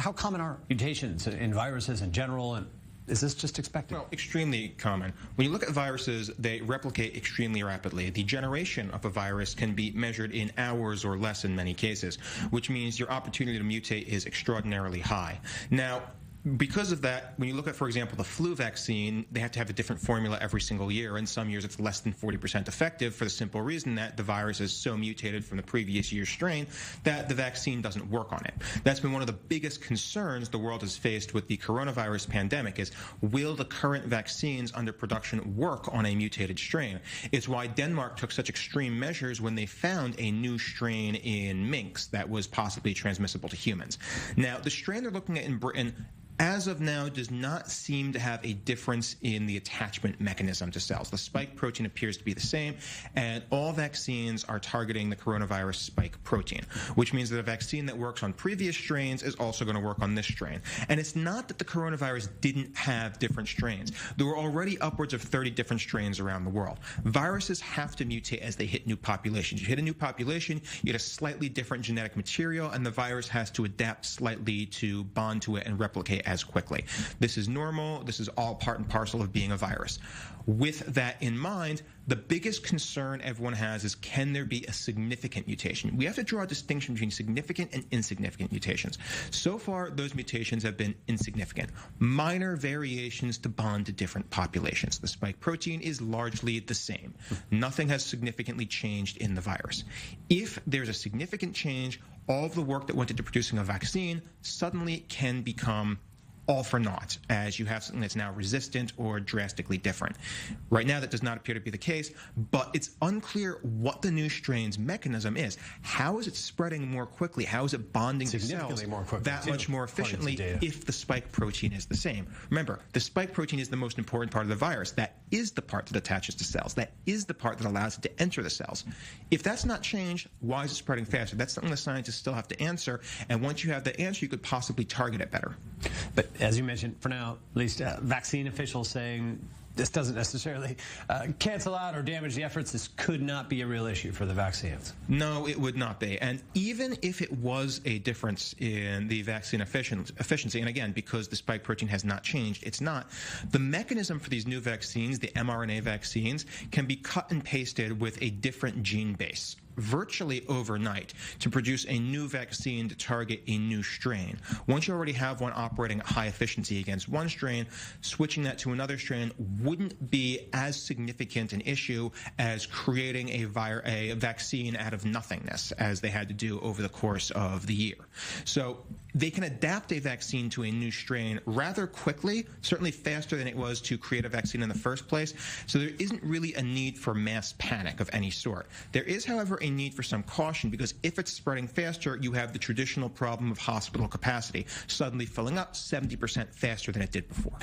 how common are mutations in viruses in general, and is this just expected? Well, extremely common. When you look at viruses, they replicate extremely rapidly. The generation of a virus can be measured in hours or less in many cases, which means your opportunity to mutate is extraordinarily high. Now, because of that, when you look at, for example, the flu vaccine, they have to have a different formula every single year. In some years, it's less than 40% effective for the simple reason that the virus is so mutated from the previous year's strain that the vaccine doesn't work on it. That's been one of the biggest concerns the world has faced with the coronavirus pandemic is, will the current vaccines under production work on a mutated strain? It's why Denmark took such extreme measures when they found a new strain in minks that was possibly transmissible to humans. Now, the strain they're looking at in Britain, as of now, does not seem to have a difference in the attachment mechanism to cells. The spike protein appears to be the same, and all vaccines are targeting the coronavirus spike protein, which means that a vaccine that works on previous strains is also going to work on this strain. And it's not that the coronavirus didn't have different strains. There were already upwards of 30 different strains around the world. Viruses have to mutate as they hit new populations. You hit a new population, you get a slightly different genetic material, and the virus has to adapt slightly to bond to it and replicate as quickly. This is normal. This is all part and parcel of being a virus. With that in mind, the biggest concern everyone has is, can there be a significant mutation? We have to draw a distinction between significant and insignificant mutations. So far, those mutations have been insignificant. Minor variations to bond to different populations. The spike protein is largely the same. Nothing has significantly changed in the virus. If there's a significant change, all of the work that went into producing a vaccine suddenly can become all for naught, as you have something that's now resistant or drastically different. Right now, that does not appear to be the case, but it's unclear what the new strain's mechanism is. How is it spreading more quickly? How is it bonding to cells that much more efficiently if the spike protein is the same? Remember, the spike protein is the most important part of the virus. That is the part that attaches to cells. That is the part that allows it to enter the cells. If that's not changed, why is it spreading faster? That's something the scientists still have to answer, and once you have the answer, you could possibly target it better. But as you mentioned, for now, at least vaccine officials saying this doesn't necessarily cancel out or damage the efforts. This could not be a real issue for the vaccines. No, it would not be. And even if it was a difference in the vaccine efficiency, and again, because the spike protein has not changed, it's not. The mechanism for these new vaccines, the mRNA vaccines, can be cut and pasted with a different gene base virtually overnight to produce a new vaccine to target a new strain. Once you already have one operating at high efficiency against one strain, switching that to another strain wouldn't be as significant an issue as creating a vaccine out of nothingness, as they had to do over the course of the year. So they can adapt a vaccine to a new strain rather quickly, certainly faster than it was to create a vaccine in the first place. So there isn't really a need for mass panic of any sort. There is, however, a need for some caution, because if it's spreading faster, you have the traditional problem of hospital capacity suddenly filling up 70% faster than it did before.